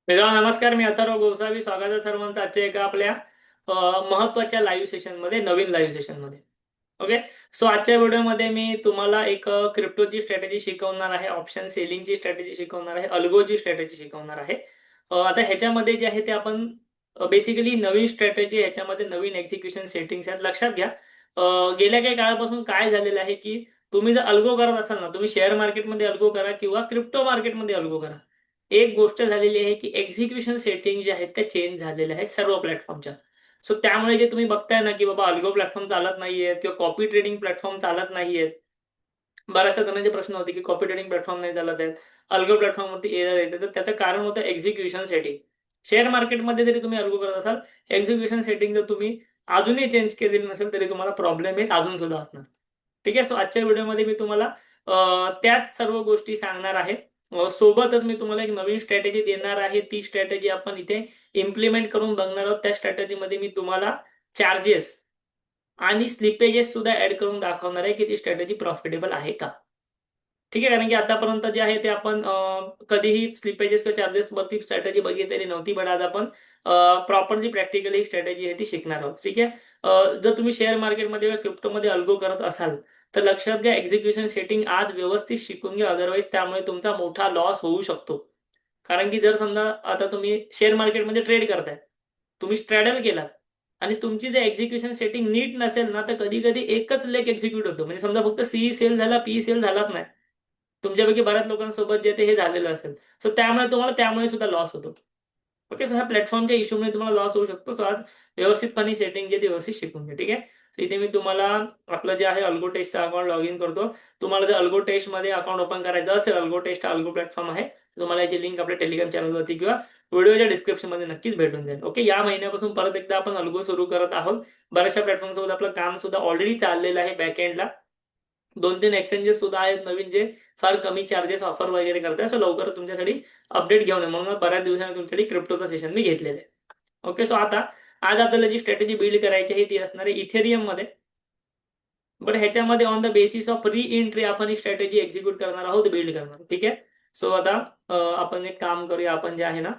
मित्रांनो नमस्कार. मी अथर्व गोसावी. स्वागत आहे सर्वांचं आजच्या एका आपल्या महत्त्वाच्या लाईव्ह सेशनमध्ये, नवीन लाईव्ह सेशनमध्ये. ओके. सो आजच्या व्हिडिओमध्ये मी तुम्हाला एक क्रिप्टोची स्ट्रॅटेजी शिकवणार आहे, ऑप्शन सेलिंगची स्ट्रॅटेजी शिकवणार आहे, अल्गोची स्ट्रॅटेजी शिकवणार आहे. आता ह्याच्यामध्ये जे आहे ते आपण बेसिकली नवीन स्ट्रॅटेजी, ह्याच्यामध्ये नवीन एक्झिक्युशन सेटिंग्स आहेत. लक्षात घ्या, गेल्या काही काळापासून काय झालेलं आहे की तुम्ही जर अल्गो करत असाल ना, तुम्ही शेअर मार्केटमध्ये अल्गो करा किंवा क्रिप्टो मार्केटमध्ये अल्गो करा, एक गोष्ट झालेली आहे की एक्झिक्युशन सेटिंग जे आहेत त्या चेंज झालेल्या आहेत सर्व प्लॅटफॉर्मच्या. सो त्यामुळे जे तुम्ही बघताय ना की बाबा अल्गो प्लॅटफॉर्म चालत नाहीयेत किंवा कॉपी ट्रेडिंग प्लॅटफॉर्म चालत नाहीयेत, बऱ्याचशा जणांचे प्रश्न होते की कॉपी ट्रेडिंग प्लॅटफॉर्म नाही चालत आहेत, अल्गो प्लॅटफॉर्मवरती एरर येते. तर त्याचं कारण होतं एक्झिक्युशन सेटिंग. शेअर मार्केटमध्ये जरी तुम्ही अल्गो करत असाल, एक्झिक्युशन सेटिंग जर तुम्ही अजूनही चेंज केलेली नसेल तरी तुम्हाला प्रॉब्लेम येत अजून सुद्धा असणार. ठीक आहे. सो आजच्या व्हिडिओमध्ये मी तुम्हाला त्याच सर्व गोष्टी सांगणार आहे. सोबतच मी तुम्हाला एक नवीन स्ट्रॅटेजी देणार आहे. ती स्ट्रॅटेजी आपण इथे इम्प्लिमेंट करून बघणार आहोत. त्या स्ट्रॅटेजीमध्ये मी तुम्हाला चार्जेस आणि स्लिपेजेस सुद्धा ऍड करून दाखवणार आहे की ती स्ट्रॅटेजी प्रॉफिटेबल आहे का. ठीक आहे. कारण की आतापर्यंत जे आहे ते आपण कधीही स्लिपेजेस किंवा चार्जेस वरती स्ट्रॅटेजी बघितलेली नव्हती, बट आज आपण प्रॉपरली प्रॅक्टिकली स्ट्रॅटेजी आहे ती शिकणार आहोत. ठीक आहे. जर तुम्ही शेअर मार्केटमध्ये किंवा क्रिप्टोमध्ये अल्गो करत असाल तर लक्षात घ्या, एक्झिक्युशन सेटिंग आज व्यवस्थित शिकून घ्या, अदरवाईज त्यामुळे तुमचा मोठा लॉस होऊ शकतो. कारण की जर समजा आता तुम्ही शेअर मार्केटमध्ये ट्रेड करताय, तुम्ही स्ट्रॅडल केलात आणि तुमची जर एक्झिक्युशन सेटिंग नीट नसेल ना, तर कधी कधी एकच लेग एक्झिक्यूट होतो. म्हणजे समजा फक्त सीई सेल झाला, पी सेल झालाच नाही. तुमच्यापैकी बऱ्याच लोकांसोबत जे ते हे झालेलं असेल. सो त्यामुळे तुम्हाला त्यामुळे सुद्धा लॉस होतो. ओके. सो ह्या प्लॅटफॉर्मच्या इश्यूमुळे तुम्हाला लॉस होऊ शकतो. सो आज व्यवस्थितपणे सेटिंग जे ती व्यवस्थित शिकून घ्या. ठीक आहे. सो इथे मी तुम्हाला आपलं जे आहे अल्गो टेस्टचा अकाउंट लॉग इन करतो. तुम्हाला जर अल्गो टेस्टमध्ये अकाउंट ओपन करायचं असेल, अल्गो टेस्ट हा अल्गो प्लॅटफॉर्म आहे, तुम्हाला याची लिंक आपल्या टेलिग्राम चॅनलवरती किंवा व्हिडिओच्या डिस्क्रिप्शनमध्ये नक्कीच भेटून जाईल. ओके. या महिन्यापासून परत एकदा आपण अल्गो सुरू करत आहोत. बऱ्याचशा प्लॅटफॉर्मसोबत आपलं काम सुद्धा ऑलरेडी चाललेलं आहे बॅकएंडला. 2-3 एक्सचेंजेस सुद्धा आहेत नवीन, जे फार कमी चार्जेस ऑफर वगैरे करतात. सो लवकर तुमच्यासाठी अपडेट घेऊन ये, म्हणून बऱ्याच दिवसांनी तुमच्यासाठी क्रिप्टोचा सेशन मी घेतलेलं आहे. ओके. सो आता आज आपल्याला जी स्ट्रॅटेजी बिल्ड करायची आहे ती असणार आहे इथेरियममध्ये. बट ह्याच्यामध्ये on the basis of re entry आपण ही स्ट्रॅटेजी एक्झिक्यूट करणार आहोत, बिल्ड करणार आहोत. ठीक आहे. सो आता आपण एक काम करूया. आपण जे आहे ना,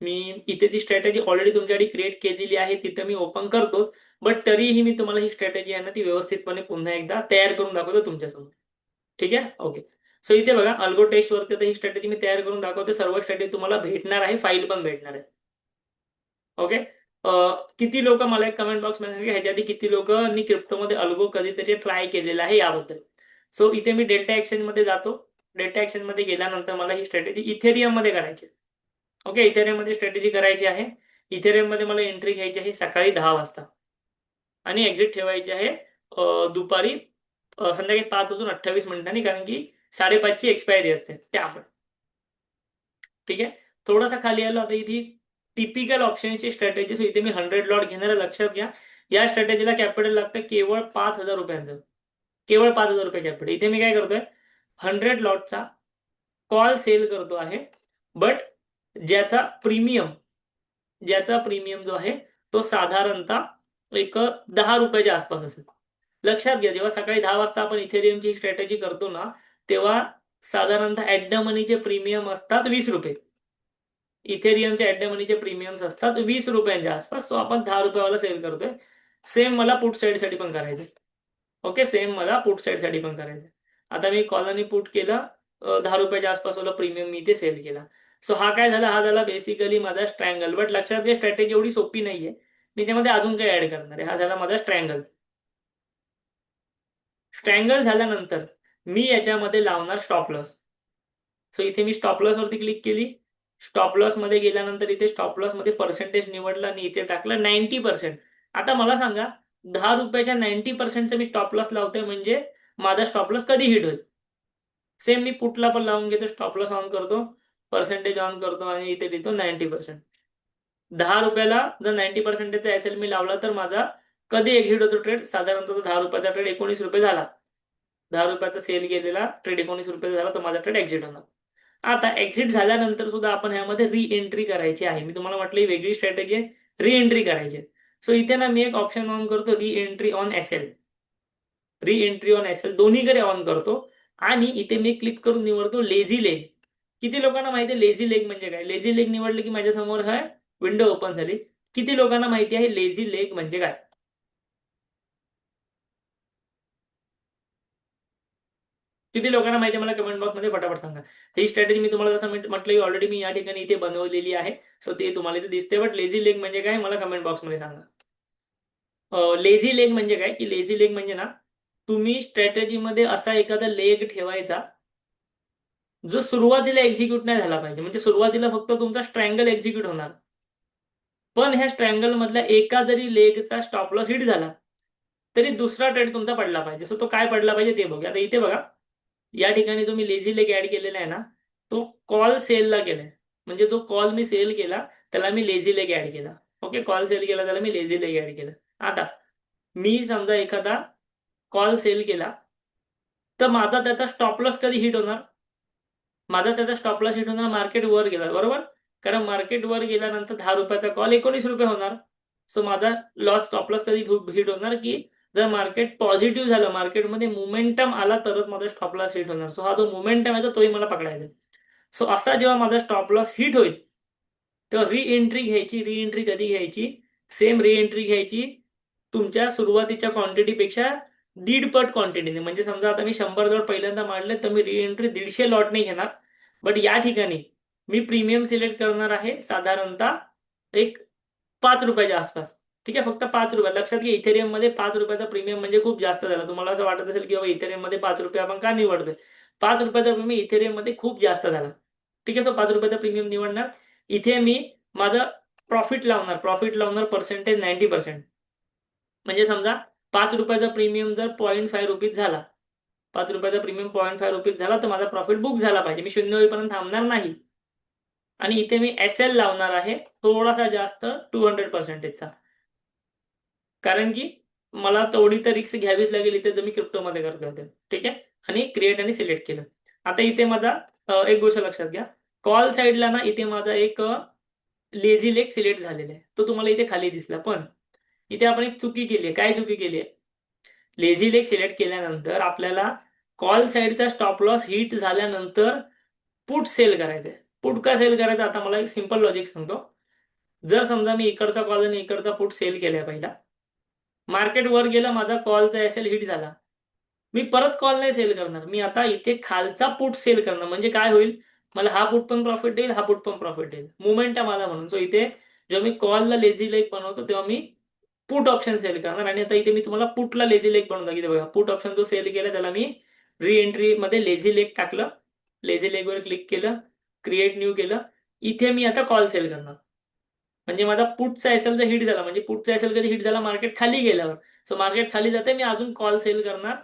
मी इथे ती स्ट्रॅटेजी ऑलरेडी तुमच्यासाठी क्रिएट केलेली आहे, तिथं मी ओपन करतोच. बट तरीही मी तुम्हाला ही स्ट्रॅटेजी आहे ना, ती व्यवस्थितपणे पुन्हा एकदा तयार करून दाखवतो तुमच्यासमोर. ठीक आहे. ओके. सो इथे बघा, अल्गो टेस्ट वरती आता ही स्ट्रॅटेजी मी तयार करून दाखवते. सर्व स्ट्रॅटेजी तुम्हाला भेटणार आहे, फाईल पण भेटणार आहे. ओके. किती लोक मला एक कमेंट बॉक्स मध्ये सांगा, ह्याच्या आधी किती लोकांनी क्रिप्टोमध्ये अल्गो कधीतरी ट्राय केलेला आहे याबद्दल. सो इथे मी डेल्टा एक्सचेंज मध्ये जातो. डेल्टा एक्सचेंज मध्ये गेल्यानंतर मला ही स्ट्रॅटेजी इथेरियम मध्ये करायची. ओके. इथेरियम मध्ये स्ट्रॅटेजी करायची आहे. इथेरियम मध्ये मला एंट्री घ्यायची आहे सकाळी 10 वाजता आणि एक्झिट ठेवायची आहे दुपारी संध्याकाळी 5:28 कारण की 5:30 ची एक्सपायरी असते त्यामुळे. ठीक आहे. थोडासा खाली आलो आता इथे टिपिकल ऑप्शनची स्ट्रॅटेजी. सो इथे मी 100 लॉट घेणार आहे. लक्षात घ्या, या स्ट्रॅटेजीला कॅपिटल लागतं केवळ 5,000 रुपयांचं. केवळ 5,000 रुपये कॅपिटल. इथे मी काय करतोय, 100 लॉटचा कॉल सेल करतो आहे. बट ज्याचा प्रीमियम ज्याचा प्रीमियम जो आहे तो साधारणतः एक 10 रुपयाच्या आसपास असेल. लक्षात घ्या, जेव्हा सकाळी 10 वाजता आपण इथेरियमची स्ट्रॅटेजी करतो ना, तेव्हा साधारणतः ॲट द मनीचे प्रीमियम असतात 20 रुपये. इथेरियमच्या ॲट द मनीचे प्रीमियम्स असतात 20 रुपयांच्या आसपास. सो आपण 10 रुपयावाला सेल करतोय. सेम मला पुट साईडसाठी पण करायचं. ओके. सेम मला पुट साईडसाठी पण करायचं. आता मी कॉलनी पुट केलं, 10 रुपयाच्या आसपासवाला प्रीमियम मी इथे सेल केला. सो हा काय झाला, हा झाला बेसिकली माझा स्ट्रँगल. बट लक्षात घ्या, स्ट्रॅटेजी एवढी सोपी नाहीये. मी त्यामध्ये अजून काही ऍड करणार आहे. हा झाला माझा स्ट्रँगल. स्ट्रँगल झाल्यानंतर मी याच्यामध्ये लावणार स्टॉप लॉस. सो इथे मी स्टॉप लॉस वरती क्लिक केली. स्टॉप लॉस मध्ये गेल्यानंतर इथे स्टॉप लॉस मध्ये पर्सेंटेज निवडला आणि इथे टाकलं 90%. आता मला सांगा, 10 रुपयाच्या 90%चा मी स्टॉप लॉस लावतोय, म्हणजे माझा स्टॉप लॉस कधी हिट होईल. सेम मी पुटला पण लावून घेतो. स्टॉप लॉस ऑन करतो, पर्सेंटेज ऑन करतो आणि इथे लिहितो 90%. 10 रुपयाला जर 90%चा एसएल मी लावला तर माझा कधी एक्झिट होतो ट्रेड, साधारणतः 10 रुपयाचा ट्रेड 19 रुपये झाला. 10 रुपयाचा सेल गेलेला ट्रेड 19 रुपये झाला, तर माझा ट्रेड एक्झिट होणार. आता एक्झिट झाल्यानंतर सुद्धा आपण ह्यामध्ये री एंट्री करायची आहे. मी तुम्हाला म्हटलं ही वेगळी स्ट्रॅटेजी आहे, री एंट्री करायची. सो इथे ना मी एक ऑप्शन ऑन करतो, reentry on SL. Reentry on SL दोन्हीकडे ऑन करतो आणि इथे मी क्लिक करून निवडतो लेझी लेग किती लोकांना माहिती आहे लेझी लेग म्हणजे काय? लेझी लेग निवडलं की माझ्या समोर हा विंडो ओपन झाली. किती लोकांना माहिती आहे लेझी लेग म्हणजे काय? किती लोकांना माहिती आहे मला कमेंट बॉक्समध्ये फटाफट सांगा. ही स्ट्रॅटेजी मी तुम्हाला जसं म्हटलं की ऑलरेडी मी या ठिकाणी इथे बनवलेली आहे. सो ते तुम्हाला इथे दिसते. बट लेझी लेग म्हणजे काय मला कमेंट बॉक्समध्ये सांगा. लेझी लेग म्हणजे काय की लेझी लेग म्हणजे ना, तुम्ही स्ट्रॅटेजीमध्ये असा एखादा लेग ठेवायचा जो सुरुवातीला एक्झिक्यूट नाही झाला पाहिजे. म्हणजे सुरुवातीला फक्त तुमचा स्ट्रँगल एक्झिक्यूट होणार, पण ह्या स्ट्रँगल मधल्या एका जरी लेगचा स्टॉप लॉस हिट झाला तरी दुसरा ट्रेड तुमचा पडला पाहिजे. सो तो काय पडला पाहिजे ते बघूया. आता इथे बघा, या ठिकाणी जो मी लेझी लेग ऍड केलेला आहे ना, तो कॉल सेलला केलाय. म्हणजे जो कॉल मी सेल केला त्याला मी लेझी लेग ऍड केला. ओके, कॉल सेल केला त्याला मी लेझी लेग ऍड केला. आता मी समजा एखादा कॉल सेल केला तर माझा त्याचा स्टॉप लॉस कधी हिट होणार? माझा त्याचा स्टॉप लॉस हिट होणार मार्केट वर गेला, बरोबर? कारण मार्केट वर गेल्यानंतर 10 रुपयाचा कॉल 19 रुपये होणार. सो माझा लॉस स्टॉप लॉस कधी हिट होणार की जर मार्केट पॉझिटिव्ह झालं, मार्केटमध्ये मोमेंटम आला तरच माझा स्टॉप लॉस हिट होणार. सो हा जो मोमेंटम आहे तोही मला पकडायचा. सो असा जेव्हा माझा स्टॉप लॉस हिट होईल तेव्हा री एंट्री घ्यायची. री एंट्री कधी घ्यायची? सेम री एंट्री घ्यायची तुमच्या सुरुवातीच्या क्वांटिटीपेक्षा 1.5 पट क्वांटिटीने. म्हणजे समजा आता मी 100 जवळ पहिल्यांदा मांडले तर मी री एंट्री 150 लॉटने घेणार. बट या ठिकाणी मी प्रीमियम सिलेक्ट करणार आहे साधारणतः एक 5 रुपयाच्या आसपास. ठीक आहे, फक्त 5 रुपये. लक्षात घ्या, इथेरियम मध्ये 5 रुपयाचा प्रीमियम म्हणजे खूप जास्त झाला. तुम्हाला असं वाटत असेल की बाबा इथेरियम मध्ये 5 रुपये आपण का निवडतोय? 5 रुपयाचा प्रीमियम इथेरियम मध्ये खूप जास्त झाला. ठीक आहे, सो 5 रुपयाचा प्रीमियम निवडणार. इथे मी माझं प्रॉफिट लावणार पर्सेंटेज 90%. म्हणजे समजा 5 रुपयाचा प्रीमियम जर 0.5 रुपीज झाला, 5 रुपयाचा प्रीमियम 0.5 रुपीज झाला तर माझा प्रॉफिट बुक झाला पाहिजे. मी 0 होईपर्यंत थांबणार नाही. आणि इथे मी SL लावणार आहे थोडासा जास्त 200%चा. कारण की मला तेवढी तर रिस्क घ्यावीच लागेल इथे जर मी क्रिप्टोमध्ये करतोय तर. ठीक आहे, आणि क्रिएट आणि सिलेक्ट केलं. आता इथे माझा एक गोष्ट लक्षात घ्या, कॉल साईडला ना इथे माझा एक लेझी लेग सिलेक्ट झालेला आहे. तो तुम्हाला इथे खाली दिसला. पण इथे आपण एक चुकी केली आहे. काय चुकी केली आहे? लेझी लेग सिलेक्ट केल्यानंतर आपल्याला कॉल साईडचा स्टॉप लॉस हिट झाल्यानंतर पुट सेल करायचं आहे. पुट का सेल करायचं? आता मला एक सिंपल लॉजिक सांगतो. जर समजा मी इकडचा कॉल आणि इकडचा पुट सेल केलाय पहिला, मार्केट वर गेला, माझा कॉलचा एसएल हिट झाला, मी परत कॉल नाही सेल करणार. मी आता इथे खालचा पुट सेल करणार. म्हणजे काय होईल? मला हा पुट पण प्रॉफिट देईल, हा पुट पण प्रॉफिट देईल. मोमेंटम आला म्हणून. सो इथे जेव्हा मी कॉलला लेझी लेग बनवतो तेव्हा मी पुट ऑप्शन सेल करणार. आणि आता इथे मी तुम्हाला पुटला लेझी लेग बनवून दाखवते बघा. पुट ऑप्शन जो सेल केला त्याला मी री एंट्री मध्ये लेझी लेग टाकलं, लेझी लेग वर क्लिक केलं, क्रिएट न्यू केलं. इथे मी आता कॉल सेल करणार. म्हणजे माझा पुटचा एसएल जर हिट झाला, म्हणजे पुटचा एसएल कधी हिट झाला? मार्केट खाली गेल्यावर. सो मार्केट खाली जाते, मी अजून कॉल सेल करणार,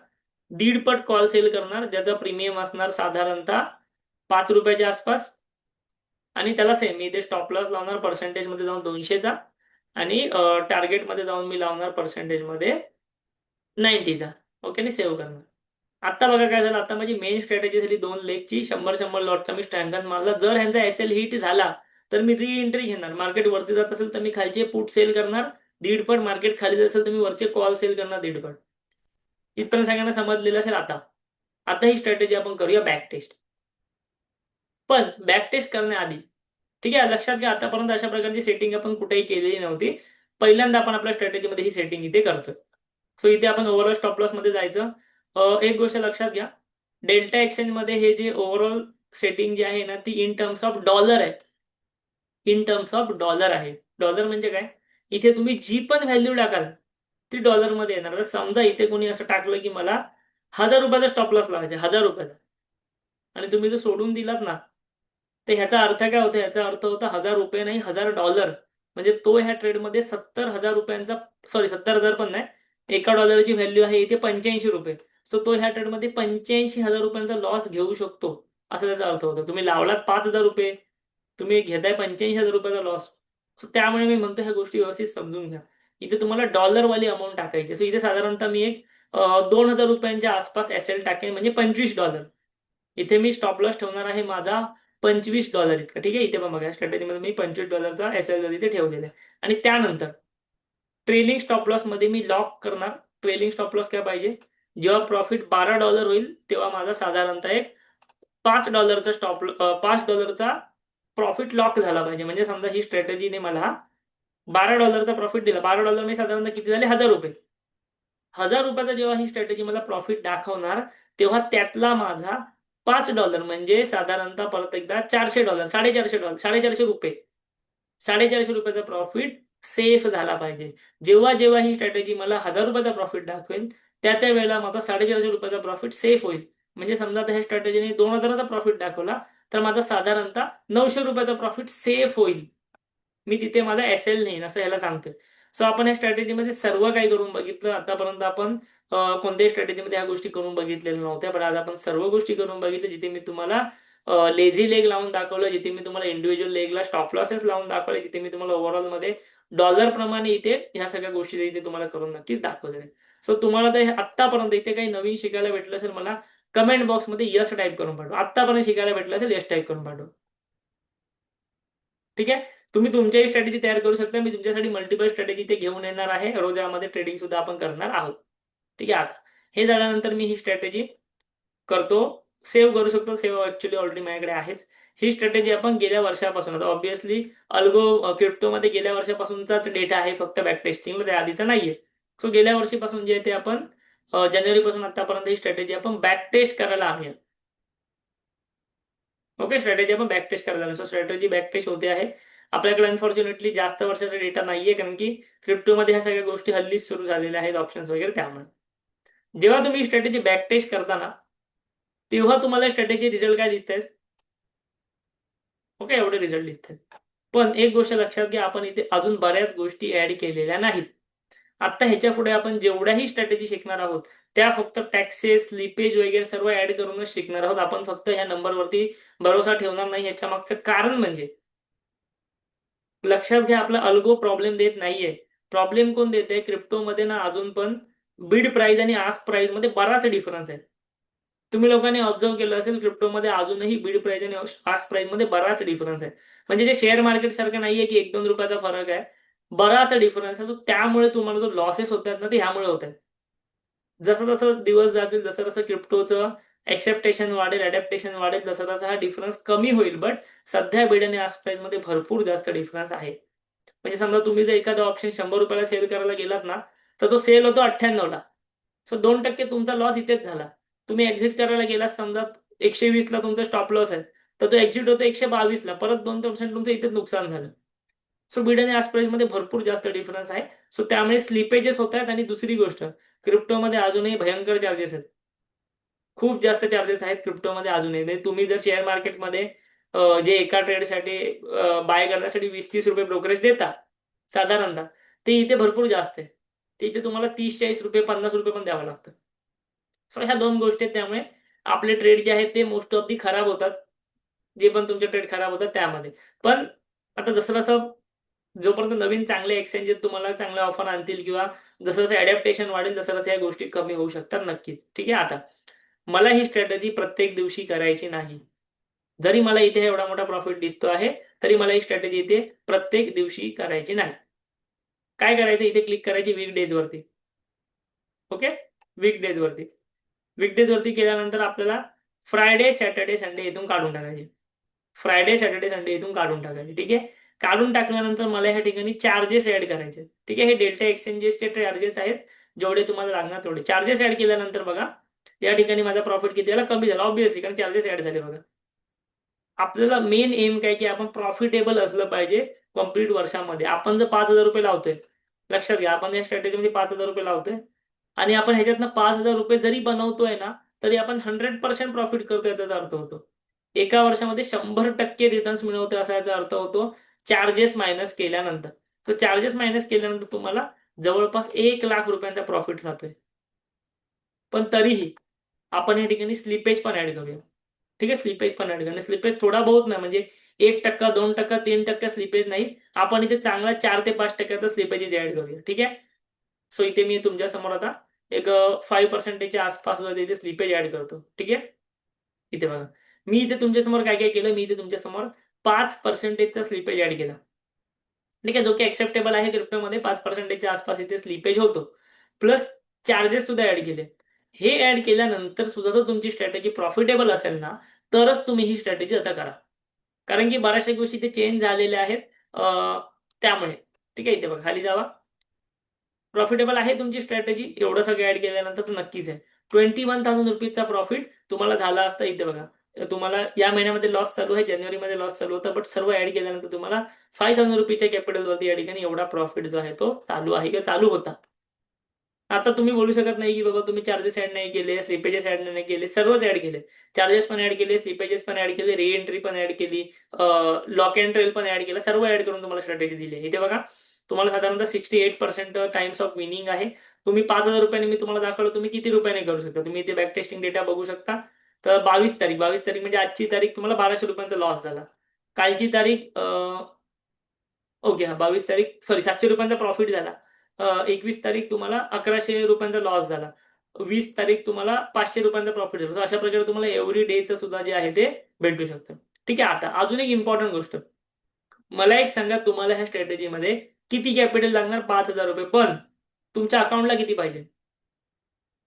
1.5 पट कॉल सेल करणार, ज्याचा प्रीमियम असणार साधारणतः 5 रुपयाच्या आसपास. आणि त्याला सेम मी इथे स्टॉप लॉस लावणार पर्सेंटेज मध्ये जाऊन 200चा, आणि टार्गेट मध्ये जाऊन मी लावणार पर्सेंटेज मध्ये 90चा. ओके, आणि सेव्ह करणार. आता बघा काय झालं. आता माझी मेन स्ट्रॅटेजी झाली 2 लेगची. 100 लॉटचा मी स्ट्रँगल मारला. जर ह्यांचा एसएल हिट झाला तर मी री एंट्री घेणार. मार्केट वरती जात असेल तर मी खालचे पुट सेल करणार 1.5 पट. मार्केट खाली जात असेल तर मी वरचे कॉल सेल करणार 1.5 पट. इथपर्यंत सगळ्यांना समजलेलं असेल. आता आता ही स्ट्रॅटेजी आपण करूया बॅक टेस्ट. पण बॅक टेस्ट करण्याआधी, ठीक आहे, लक्षात घ्या, आतापर्यंत अशा प्रकारची सेटिंग आपण कुठेही केलेली नव्हती. पहिल्यांदा आपण आपल्या स्ट्रॅटेजीमध्ये ही सेटिंग इथे करतोय. सो इथे आपण ओव्हरऑल स्टॉप लॉस मध्ये जायचं. एक गोष्ट लक्षात घ्या, डेल्टा एक्सचेंज मध्ये हे जे ओव्हरऑल सेटिंग जी आहे ना ती इन टर्म्स ऑफ डॉलर आहे. इन टर्म्स ऑफ डॉलर आहे. डॉलर म्हणजे काय? इथे तुम्ही जी पण व्हॅल्यू टाकाल ती डॉलर मध्ये येणार. तर समजा इथे कोणी असं टाकलं की मला 1000 रुपयाचा स्टॉप लॉस लावायचा, 1000 रुपयाचा, आणि तुम्ही जर सोडून दिलात ना, तर ह्याचा अर्थ काय होता? ह्याचा अर्थ होता 1000 रुपये नाही, $1000. म्हणजे तो ह्या ट्रेडमध्ये 70,000 रुपयांचा, सॉरी 70,000 पण नाही, एका डॉलरची व्हॅल्यू आहे इथे 85 रुपये. सो तो ह्या ट्रेडमध्ये 85,000 रुपयांचा लॉस घेऊ शकतो, असा त्याचा अर्थ होता. तुम्ही लावलात 5,000 रुपये, तुम्ही घेताय 85,000 रुपयाचा लॉस. सो त्यामुळे मी म्हणतो ह्या गोष्टी व्यवस्थित समजून घ्या. इथे तुम्हाला डॉलरवाली अमाऊंट टाकायची. सो इथे साधारणतः मी एक 2,000 रुपयांच्या आसपास एसएल टाकेन, म्हणजे $25. इथे मी स्टॉप लॉस ठेवणार आहे माझा $25 इतका. ठीक आहे, इथे पण बघा स्ट्रॅटेजीमध्ये मी $25चा एसएल इथे ठेवलेला आहे. आणि त्यानंतर ट्रेलिंग स्टॉप लॉस मध्ये मी लॉक करणार. ट्रेलिंग स्टॉप लॉस काय पाहिजे? जेव्हा प्रॉफिट $12 होईल तेव्हा माझा साधारणतः एक $5 स्टॉप, $5 प्रॉफिट लॉक झाला पाहिजे. म्हणजे समजा ही स्ट्रॅटेजीने मला $12 प्रॉफिट दिला. $12 म्हणजे साधारणतः किती झाले? ₹1000. ₹1000 जेव्हा ही स्ट्रॅटेजी मला प्रॉफिट दाखवणार, तेव्हा त्यातला माझा $5 म्हणजे साधारणतः परत एकदा $400, $450, ₹450, ₹450 प्रॉफिट सेफ झाला पाहिजे. जेव्हा जेव्हा ही स्ट्रॅटेजी मला ₹1000 प्रॉफिट दाखवेल, त्या वेळेला माझा ₹450 प्रॉफिट सेफ होईल. म्हणजे समजा आता ह्या स्ट्रॅटेजीने 2000 प्रॉफिट दाखवला, तर माझा साधारणतः ₹900 प्रॉफिट सेफ होईल. मी तिथे माझा एसएल नेईन असं याला सांगतोय. सो आपण या स्ट्रॅटेजीमध्ये सर्व काही करून बघितलं. आतापर्यंत आपण कोणत्याही स्ट्रॅटेजीमध्ये ह्या गोष्टी करून बघितलेल्या नव्हत्या. पण आज आपण सर्व गोष्टी करून बघितल्या, जिथे मी तुम्हाला लेझी लेग लावून दाखवलं, जिथे मी तुम्हाला इंडिव्हिज्युअल लेगला स्टॉप लॉसेस लावून दाखवले, जिथे मी तुम्हाला ओव्हरऑलमध्ये डॉलर प्रमाणे इथे ह्या सगळ्या गोष्टी इथे तुम्हाला करून नक्कीच दाखवलेल्या आहेत. सो तुम्हाला तर आत्तापर्यंत इथे काही नवीन शिकायला भेटलं असेल, मला कमेंट बॉक्समध्ये यस टाईप करून पाठवा. आत्तापर्यंत शिकायला भेटलं असेल यस टाईप करून पाठवा. ठीक आहे. तुम्ही तुमच्याही स्ट्रॅटेजी तयार करू शकता. मी तुमच्यासाठी मल्टिपल स्ट्रॅटेजी ते घेऊन येणार आहे. रोज यामध्ये ट्रेडिंग सुद्धा आपण करणार आहोत. ठीक आहे. आता हे झाल्यानंतर मी ही स्ट्रॅटेजी करतो, सेव्ह करू शकतो. सेव्ह ऍक्च्युली ऑलरेडी माझ्याकडे आहेच. ही स्ट्रॅटेजी आपण गेल्या वर्षापासून, आता ऑब्व्हियसली अल्गो क्रिप्टोमध्ये गेल्या वर्षापासूनचाच डेटा आहे, फक्त बॅक टेस्टिंगला, त्या आधीचा नाहीये. सो गेल्या वर्षीपासून जे आहे ते आपण जानेवारीपासून आतापर्यंत ही स्ट्रॅटेजी आपण बॅक टेस्ट करायला हवी. ओके, स्ट्रॅटेजी आपण बॅक टेस्ट करायला. सो स्ट्रॅटेजी बॅक टेस्ट होते आहे. आपल्याकडे अनफॉर्च्युनेटली जास्त वर्षाचा डेटा नाहीये, कारण की क्रिप्टोमध्ये ह्या सगळ्या गोष्टी हल्लीच सुरू झालेल्या आहेत, ऑप्शन्स वगैरे. त्यामुळे जेव्हा तुम्ही स्ट्रॅटेजी बॅक टेस्ट करताना, तेव्हा तुम्हाला स्ट्रॅटेजी रिझल्ट काय दिसत आहेत? ओके, एवढे रिझल्ट दिसत आहेत. पण एक गोष्ट लक्षात घ्या, आपण इथे अजून बऱ्याच गोष्टी ऍड केलेल्या नाहीत. आता ह्याच्या पुढे आपण जेवढ्याही स्ट्रॅटेजी शिकणार आहोत, त्या फक्त टॅक्सेस, स्लिपेज वगैरे सर्व ऍड करूनच शिकणार आहोत. आपण फक्त ह्या नंबरवरती भरोसा ठेवणार नाही. ह्याच्या मागचं कारण म्हणजे, लक्षात घ्या, आपला अल्गो प्रॉब्लेम देत नाहीये. प्रॉब्लेम कोण देते? क्रिप्टोमध्ये ना अजून पण बिड प्राइस आणि आस्क प्राइस मध्ये बराच डिफरन्स आहे. तुम्ही लोकांनी ऑब्झर्व्ह केलं असेल, क्रिप्टोमध्ये अजूनही बिड प्राइस आणि आस्क प्राइस मध्ये बराच डिफरन्स आहे. म्हणजे जे शेअर मार्केट सारखं नाहीये की 1-2 रुपयाचा फरक आहे, बराच डिफरन्स आहे. त्यामुळे तुम्हाला जो लॉसेस होत आहेत ना, ते ह्यामुळे होत आहेत. जसं जसं दिवस जातील, जसं जसं क्रिप्टोचं एक्सेप्टेशन वाढेल, अडॅप्टेशन वाढेल, जसं तसा हा डिफरन्स कमी होईल. बट सध्या बिड आणि आस्क प्राइस मध्ये भरपूर जास्त डिफरन्स आहे. म्हणजे समजा तुम्ही जर एखादा ऑप्शन ₹100 सेल करायला गेलात ना, तर तो सेल होतो 98ला. सो 2% तुमचा लॉस इथेच झाला. तुम्ही एक्झिट करायला गेलात, समजा 120ला तुमचा स्टॉप लॉस आहे, तर तो एक्झिट होतो 122ला. परत 2% तुमचं इथेच नुकसान झालं. सो बिड आणि आस्क प्राइस मध्ये भरपूर जास्त डिफरन्स आहे. सो त्यामुळे स्लिपेजेस होत आहेत. आणि दुसरी गोष्ट, क्रिप्टोमध्ये अजूनही भयंकर चार्जेस आहेत. खूप जास्त चार्जेस आहेत क्रिप्टोमध्ये अजूनही. म्हणजे तुम्ही जर शेअर मार्केटमध्ये जे एका ट्रेडसाठी बाय करण्यासाठी ₹20-30 ब्रोकरेज देता साधारणतः, ते इथे भरपूर जास्त आहे. ते इथे तुम्हाला ₹30-40, ₹50 पण द्यावं लागतं. सो ह्या दोन गोष्टी आहेत. त्यामुळे आपले ट्रेड जे आहेत ते मोस्ट ऑफ दी खराब होतात. जे पण तुमचे ट्रेड खराब होतात त्यामध्ये. पण आता जसं-जसं, जोपर्यंत नवीन चांगले एक्सचेंजेस तुम्हाला चांगल्या ऑफर आणतील, किंवा जसं-जसं अडॅप्टेशन वाढेल, तसं-तसं या गोष्टी कमी होऊ शकतात नक्कीच. ठीक आहे. आता मला ही स्ट्रॅटेजी प्रत्येक दिवशी करायची नाही. जरी मला इथे एवढा मोठा प्रॉफिट दिसतो आहे, तरी मला ही स्ट्रॅटेजी इथे प्रत्येक दिवशी करायची नाही. काय करायचं? इथे क्लिक करायची वीक वरती. ओके, वीक वरती केल्यानंतर आपल्याला फ्रायडे, सॅटर्डे, संडे इथून काढून टाकायचे. फ्रायडे, सॅटर्डे, संडे इथून काढून टाकायचे. ठीक आहे. काढून टाकल्यानंतर मला ह्या ठिकाणी चार्जेस ऍड करायचे. ठीक आहे. हे डेल्टा एक्सचेंजेसचे चार्जेस आहेत, जेवढे तुम्हाला लागणार तेवढे चार्जेस ऍड केल्यानंतर बघा, या ठिकाणी माझा प्रॉफिट किती झाला? कमी झाला, ऑब्व्हियसली, कारण चार्जेस ऍड झाले. बघा, आपल्याला मेन एम काय, की आपण प्रॉफिटेबल असलं पाहिजे कंप्लीट वर्षामध्ये. आपण जर ₹5,000 लावतोय, लक्षात घ्या, आपण या स्ट्रॅटेजीमध्ये ₹5,000 लावतोय, आणि आपण ह्याच्यातनं ₹5,000 जरी बनवतोय ना, तरी आपण 100% प्रॉफिट करतोय, त्याचा अर्थ होतो एका वर्षामध्ये 100% रिटर्न्स मिळवतोय, असा याचा अर्थ होतो चार्जेस मायनस केल्यानंतर. तर चार्जेस मायनस केल्यानंतर तुम्हाला जवळपास ₹1,00,000 प्रॉफिट राहतोय. पण तरीही आपण या ठिकाणी स्लिपेज पण ऍड करूया. ठीक आहे, स्लिपेज पण ऍड करूया. स्लिपेज थोडा बहुत नाही, म्हणजे 1%, 2%, 3% स्लिपेज नाही. आपण इथे चांगला 4 ते 5% स्लिपेज इथे ऍड करूया. ठीक आहे. सो इथे मी तुमच्या समोर आता एक 5%च्या आसपास इथे स्लिपेज ऍड करतो. ठीक आहे. इथे बघा, मी इथे तुमच्या समोर काय काय केलं, मी इथे तुमच्या समोर 5%चा स्लिपेज ऍड केला. ठीक आहे, जो की एक्सेप्टेबल आहे क्रिप्टोमध्ये. 5%च्या आसपास इथे स्लिपेज होतो. प्लस चार्जेस सुद्धा ऍड केले. हे ऍड केल्यानंतर सुद्धा जर तुमची स्ट्रॅटेजी प्रॉफिटेबल असेल ना, तरच तुम्ही ही स्ट्रॅटेजी आता करा. कारण की बऱ्याचशा गोष्टी ते चेंज झालेल्या आहेत त्यामुळे. ठीक आहे, इथे बघा खाली जावा. प्रॉफिटेबल आहे तुमची स्ट्रॅटेजी, एवढं सगळं ऍड केल्यानंतर तर नक्कीच आहे. 21,000 रुपीजचा प्रॉफिट तुम्हाला झाला असता. इथे बघा तुम्हाला या महिन्यामध्ये लॉस चालू आहे, जानेवारीमध्ये लॉस चालू होता, बट सर्व ऍड केल्यानंतर तुम्हाला 5,000 रुपीजच्या कॅपिटलवरती या ठिकाणी एवढा प्रॉफिट जो आहे तो चालू आहे किंवा चालू होता. आता तुम्ही बोलू शकत नाही की बाबा तुम्ही चार्जेस ऍड नाही केले, स्लिपेजेस ऍड नाही केले, सर्वच ऍड केले. चार्जेस पण ऍड केले, स्लिपेजेस पण ऍड केले, री पण ऍड केली, लॉक अँड ट्रेल पण ऍड केला, सर्व ऍड करून तुम्हाला स्ट्रॅटेजी दिली आहे. इथे बघा तुम्हाला साधारणतः 68% टाइम्स ऑफ विनिंग आहे. तुम्ही 5,000 रुपयाने मी तुम्हाला दाखवलं, तुम्ही किती रुपयाने करू शकता. तुम्ही इथे बॅक टेस्टिंग डेटा बघू शकता. तर 22 तारीख म्हणजे आजची तारीख तुम्हाला 1,200 रुपयांचा लॉस झाला. कालची तारीख ओके, हा 22 तारीख सॉरी 700 रुपयांचा प्रॉफिट झाला. 21 तारीख तुम्हाला 1,100 रुपयांचा लॉस झाला. 20 तारीख तुम्हाला 500 रुपयांचा प्रॉफिट झाला. So अशा प्रकारे तुम्हाला एव्हरी डेचं सुद्धा जे आहे ते भेटू शकतं. ठीक आहे, आता अजून एक इम्पॉर्टंट गोष्ट, मला एक सांगा, तुम्हाला ह्या स्ट्रॅटेजीमध्ये किती कॅपिटल लागणार? 5,000 रुपये. पण तुमच्या अकाउंटला किती पाहिजे?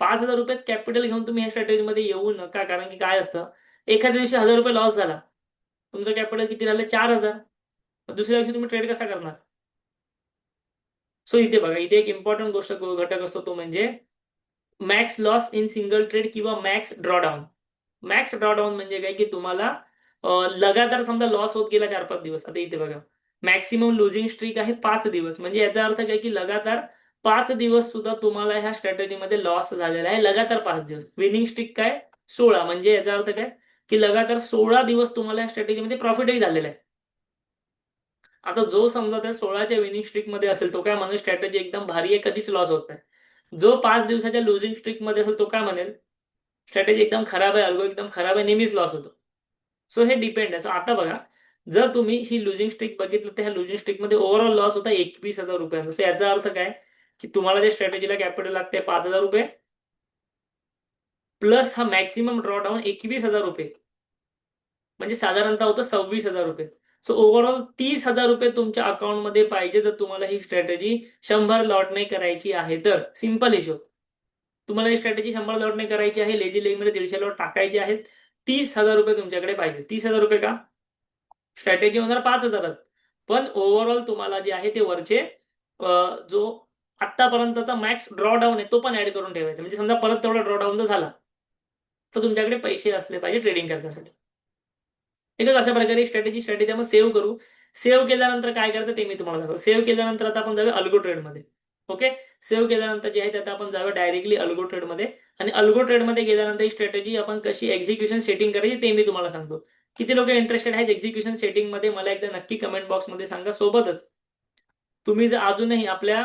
5,000 रुपयाच कॅपिटल घेऊन तुम्ही ह्या स्ट्रॅटेजीमध्ये येऊ नका. कारण की काय असतं, एखाद्या दिवशी 1,000 रुपये लॉस झाला, तुमचं कॅपिटल किती राहिलं? 4,000. दुसऱ्या दिवशी तुम्ही ट्रेड कसा करणार? सो इथे बघा, इथे एक इम्पॉर्टंट गोष्ट घटक असतो, तो म्हणजे max loss in single trade किंवा मॅक्स ड्रॉडाऊन. मॅक्स ड्रॉडाऊन म्हणजे काय की तुम्हाला लगातार समजा लॉस होत गेला 4-5 दिवस. आता इथे बघा मॅक्सिमम लुझिंग स्ट्रीक आहे 5 दिवस. म्हणजे याचा अर्थ काय की लगातार 5 दिवस सुद्धा तुम्हाला ह्या स्ट्रॅटेजीमध्ये लॉस झालेला आहे. लगातार 5 दिवस. विनिंग स्ट्रीक काय? 16. म्हणजे याचा अर्थ काय की लगातार 16 दिवस तुम्हाला ह्या स्ट्रॅटेजीमध्ये प्रॉफिटही झालेला आहे. आता जो समजा त्या 16च्या विनिंग स्ट्रीक मध्ये असेल, तो काय म्हणेल स्ट्रॅटेजी एकदम भारी आहे, कधीच लॉस होत नाही. जो 5 दिवसाच्या लुझिंग स्ट्रीक मध्ये असेल, तो काय म्हणेल स्ट्रॅटेजी एकदम खराब आहे, अल्गो एकदम खराब आहे, नेहमीच लॉस होतो. सो हे डिपेंड आहे. सो आता बघा, जर तुम्ही ही लुझिंग स्ट्रीक बघितलं, तर ह्या लुझिंग स्ट्रीक मध्ये ओव्हरऑल लॉस होता 21,000 रुपयांचा. सो याचा अर्थ काय की तुम्हाला जे स्ट्रॅटेजीला कॅपिटल लागते 5,000 रुपये, प्लस हा मॅक्सिमम ड्रॉडाऊन 21,000 रुपये, म्हणजे साधारणतः होतं 26,000 रुपये. सो ओव्हरऑल 30,000 रुपये तुमच्या अकाउंटमध्ये पाहिजे जर तुम्हाला ही स्ट्रॅटेजी 100 लॉट नाही करायची आहे तर. सिंपल हिशोब, तुम्हाला ही स्ट्रॅटेजी 100 लॉट नाही करायची आहे, लेझी लेग मध्ये 150 लॉट टाकायचे आहेत, 30,000 रुपये तुमच्याकडे पाहिजे. 30,000 रुपये का? स्ट्रॅटेजी होणार 5,000, पण ओव्हरऑल तुम्हाला जे आहे ते वरचे जो आतापर्यंतचा मॅक्स ड्रॉडाऊन आहे तो पण ऍड करून ठेवायचा. म्हणजे समजा परत तेवढा ड्रॉडाऊन जर झाला, तर तुमच्याकडे पैसे असले पाहिजे ट्रेडिंग करण्यासाठी. ठीक आहे, अशा प्रकारे स्ट्रॅटेजी आपण सेव्ह करू. सेव्ह केल्यानंतर काय करतं ते मी तुम्हाला दाखवतो. सेव्ह केल्यानंतर आता आपण जाऊया अल्गो ट्रेडमध्ये. ओके, सेव्ह केल्यानंतर जे आहे ते आता आपण जाऊया डायरेक्टली अल्गो ट्रेडमध्ये. आणि अल्गो ट्रेडमध्ये गेल्यानंतर ही स्ट्रॅटेजी आपण कशी एक्झिक्युशन सेटिंग करायची ते मी तुम्हाला सांगतो. किती लोक इंटरेस्टेड आहेत एक्झिक्युशन सेटिंगमध्ये मला एकदा नक्की कमेंट बॉक्समध्ये सांगा. सोबतच तुम्ही जर अजूनही आपल्या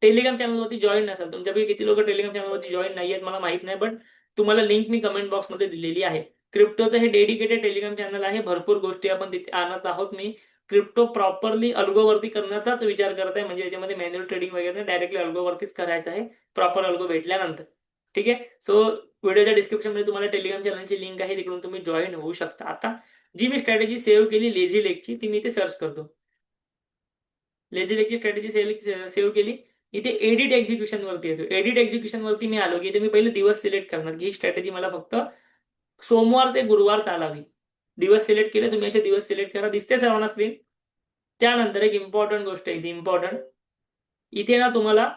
टेलिग्राम चॅनलवरती जॉईन नसाल, तुमच्यापैकी किती लोक टेलिग्राम चॅनलवरती जॉईन नाही आहेत मला माहित नाही, बट तुम्हाला लिंक मी कमेंट बॉक्समध्ये दिलेली आहे. क्रिप्टोचं हे डेडिकेटेड टेलिग्राम चॅनल आहे. भरपूर गोष्टी आपण तिथे आणत आहोत. मी क्रिप्टो प्रॉपरली अल्गोवरती करण्याचाच विचार करत आहे. म्हणजे याच्यामध्ये मॅन्युअल ट्रेडिंग वगैरे डायरेक्टली अल्गोवरतीच करायचं आहे, प्रॉपर अल्गो भेटल्यानंतर. ठीक आहे, सो व्हिडिओच्या डिस्क्रिप्शनमध्ये तुम्हाला टेलिग्राम चॅनलची लिंक आहे, तिकडून तुम्ही जॉईन होऊ शकता. आता जी मी स्ट्रॅटेजी सेव्ह केली लेझी लेगची, ती मी इथे सर्च करतो. लेझी लेगची स्ट्रॅटेजी सेव्ह केली. इथे एडिट एक्झिक्युशन वरती येतो. एडिट एक्झिक्युशन वरती मी आलो की इथे मी पहिले दिवस सिलेक्ट करणार की ही स्ट्रॅटेजी मला फक्त सोमवार ते गुरुवार चालावी. दिवस सिलेक्ट केले, तुम्ही असे दिवस सिलेक्ट करा, दिसते सर्वांना स्क्रीन. त्यानंतर एक इम्पॉर्टंट गोष्ट आहे, इम्पॉर्टंट, इथे ना तुम्हाला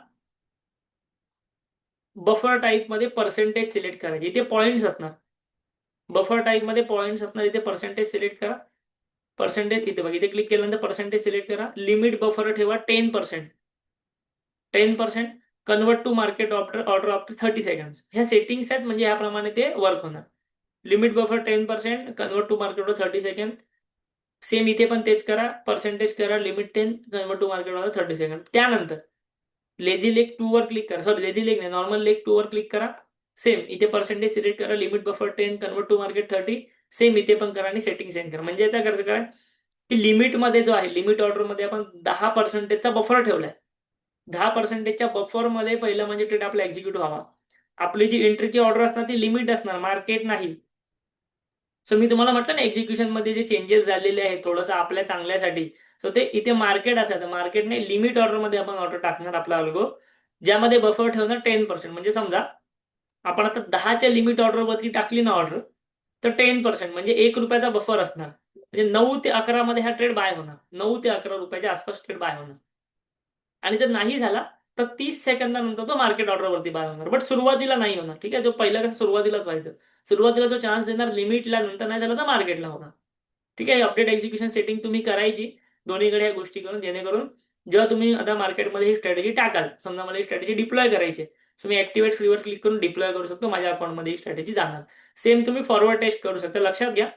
बफर टाईप मध्ये पर्सेंटेज सिलेक्ट करायचे. इथे पॉईंट्स असणार, बफर टाईप मध्ये पॉईंट्स असणार, इथे पर्सेंटेज सिलेक्ट करा. पर्सेंटेज इथे बघा, इथे क्लिक केल्यानंतर पर्सेंटेज सिलेक्ट करा. लिमिट बफर ठेवा 10%. 10% convert to market order after 30 seconds. ह्या सेटिंग्स आहेत, म्हणजे याप्रमाणे ते वर्क होणार. Limit buffer 10%, convert to market order 30 second. Same इथे पण तेच करा, पर्सेंटेज करा, limit 10, convert to market order 30 second. त्यानंतर लेझी लेग 2 वर क्लिक करा, सॉरी लेझी लेग नाही, नॉर्मल लेग 2 वर क्लिक करा. सेम इथे पर्सेंटेज सिलेक्ट करा, limit buffer 10, convert to market 30. Same इथे पण करा आणि सेटिंग सेंड करा. म्हणजे याचा अर्थ काय की लिमिट मध्ये जो आहे, लिमिट ऑर्डर मध्ये आपण 10%चा बफर ठेवलाय. 10%च्या बफर मध्ये पहिलं म्हणजे ट्रेड आपला एक्झिक्यूट व्हावा. आपली जी एंट्रीची ऑर्डर असणार ती लिमिट असणार, मार्केट नाही. सो मी तुम्हाला म्हटलं ना, एक्झिक्युशन मध्ये जे चेंजेस झालेले आहेत थोडंसं आपल्या चांगल्यासाठी. सो ते इथे मार्केट असायचं, मार्केट नाही, लिमिट ऑर्डर मध्ये आपण ऑर्डर टाकणार आपला अल्गो, ज्यामध्ये बफर ठेवणार 10%. म्हणजे समजा आपण आता 10च्या लिमिट ऑर्डर वरती टाकली ना ऑर्डर, तर 10% म्हणजे 1 रुपयाचा बफर असणार. म्हणजे 9 ते 11 मध्ये हा ट्रेड बाय होणार. 9 ते 11 रुपयाच्या आसपास ट्रेड बाय होणार. आणि जर नाही झाला तर 30 सेकंदानंतर तो मार्केट ऑर्डरवरती बाय होणार. बट सुरुवातीला नाही होणार. ठीक आहे, जो पहिला कसं सुरुवातीलाच व्हायचं. सुरुवातीला जो चान्स देणार लिमिटला, नंतर नाही झाला तर मार्केटला होणार. ठीक आहे, अपडेट एक्झिक्युशन सेटिंग तुम्ही करायची दोन्हीकडे ह्या गोष्टी करून, जेणेकरून जेव्हा तुम्ही आता मार्केटमध्ये ही स्ट्रॅटेजी टाकाल, समजा मला ही स्ट्रॅटेजी डिप्लॉय करायची आहे, तुम्ही ऍक्टिव्हेट फ्रीवर क्लिक करून डिप्लॉय करू शकतो. माझ्या अकाउंटमध्ये ही स्ट्रॅटेजी जाणार. सेम तुम्ही फॉरवर्ड टेस्ट करू शकता. लक्षात घ्या,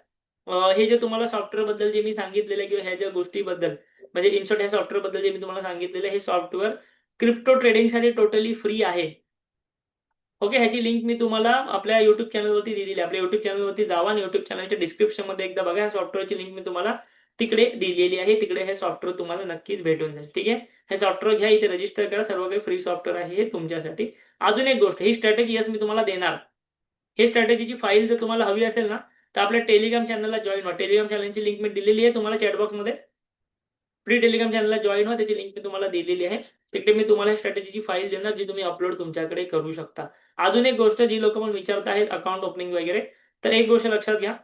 हे जे तुम्हाला सॉफ्टवेअर बद्दल जे मी सांगितलेलं किंवा ह्या ज्या गोष्टीबद्दल, म्हणजे इन शॉर्ट ह्या सॉफ्टवेअर बद्दल जे मी तुम्हाला सांगितलेलं, हे सॉफ्टवेअर क्रिप्टो ट्रेडिंगसाठी टोटली फ्री आहे. ओके, ह्याची लिंक मी तुम्हाला आपल्या युट्यूब चॅनलवरती दिलेली आहे. आपल्या युट्यूब चॅनलवरती जावा आणि युट्यूब चॅनलच्या डिस्क्रिप्शन मध्ये एकदा बघा. ह्या सॉफ्टवेअरची लिंक मी तुम्हाला तिकडे दिलेली आहे. तिकडे हे सॉफ्टवेअर तुम्हाला नक्कीच भेटून जाईल. ठीक आहे, हे सॉफ्टवेअर घ्या, इथे रजिस्टर करा. सर्व काही फ्री सॉफ्टवेअर आहे हे तुमच्यासाठी. अजून एक गोष्ट, ही स्ट्रॅटेजी यस मी तुम्हाला देणार. ही स्ट्रॅटेजीची फाईल जर तुम्हाला हवी असेल ना, तर आपल्या टेलिग्राम चॅनलला जॉईन व्हा. टेलिग्राम चॅनलची लिंक मी दिलेली आहे तुम्हाला चॅटबॉक्समध्ये. फ्री टेलिग्राम चॅनलला जॉईन व्हा, त्याची लिंक मी तुम्हाला दिलेली आहे. तिकडे मी तुम्हाला स्ट्रॅटेजीची फाईल देणार, जी तुम्ही अपलोड तुमच्याकडे करू शकता. अजून एक गोष्ट, जी लोक पण विचारत आहेत अकाउंट ओपनिंग वगैरे, तर एक गोष्ट लक्षात घ्या,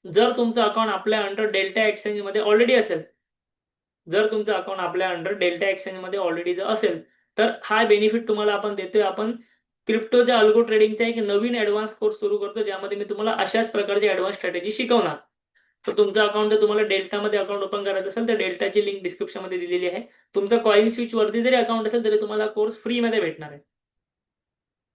जर तुमचं अकाउंट आपल्या अंडर डेल्टा एक्सचेंज मध्ये ऑलरेडी असेल, जर तुमचं अकाउंट आपल्या अंडर डेल्टा एक्सचेंज मध्ये ऑलरेडी जर असेल, तर हा बेनिफिट तुम्हाला आपण देतोय. आपण क्रिप्टोच्या अल्गो ट्रेडिंगचा एक नवीन ऍडव्हान्स कोर्स सुरू करतो, ज्यामध्ये मी तुम्हाला अशाच प्रकारची ऍडव्हान्स स्ट्रॅटेजी शिकवणार. तर तुमचं अकाउंट जर तुम्हाला डेल्टामध्ये अकाउंट ओपन करायचं असेल, तर डेल्टाची लिंक डिस्क्रिप्शन मध्ये दिलेली आहे. तुमचं कॉइन स्विच वरती जरी अकाउंट असेल, तरी तुम्हाला कोर्स फ्री मध्ये भेटणार आहे.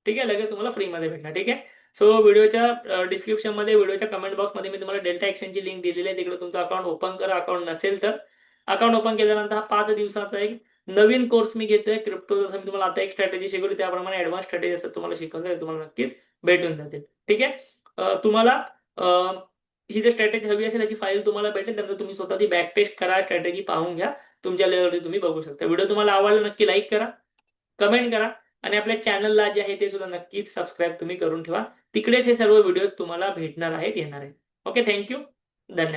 ठीक आहे, लगेच तुम्हाला फ्री मध्ये भेटणार. ठीक आहे, सो व्हिडिओच्या डिस्क्रिप्शन मध्ये, व्हिडिओच्या कमेंट बॉक्स मध्ये मी तुम्हाला डेल्टा एक्सचेंजची लिंक दिलेली आहे. तिकडे तुमचं अकाउंट ओपन करा. अकाउंट नसेल तर अकाउंट ओपन केल्यानंतर हा 5 दिवसाचा एक नवीन कोर्स मी घेतोय क्रिप्टो. जसं मी तुम्हाला आता एक स्ट्रॅटेजी शिकवली, त्याप्रमाणे ऍडव्हान्स स्ट्रॅटेजी असं तुम्हाला शिकवलं, तुम्हाला नक्कीच भेटून जातील. ठीक आहे, तुम्हाला ही जर स्ट्रॅटेजी हवी असेल, याची फाईल तुम्हाला भेटेल. त्यानंतर तुम्ही स्वतः ती बॅक टेस्ट करा, स्ट्रॅटेजी पाहून घ्या, तुमच्या लेवलवरती तुम्ही बघू शकता. व्हिडिओ तुम्हाला आवडला नक्की लाईक करा, कमेंट करा, आणि आपल्या चॅनलला जे आहे ते सुद्धा नक्कीच सबस्क्राईब तुम्ही करून ठेवा. तिकडेच हे सर्व व्हिडिओज तुम्हाला भेटणार आहेत, येणार आहेत. ओके, थँक्यू, धन्यवाद.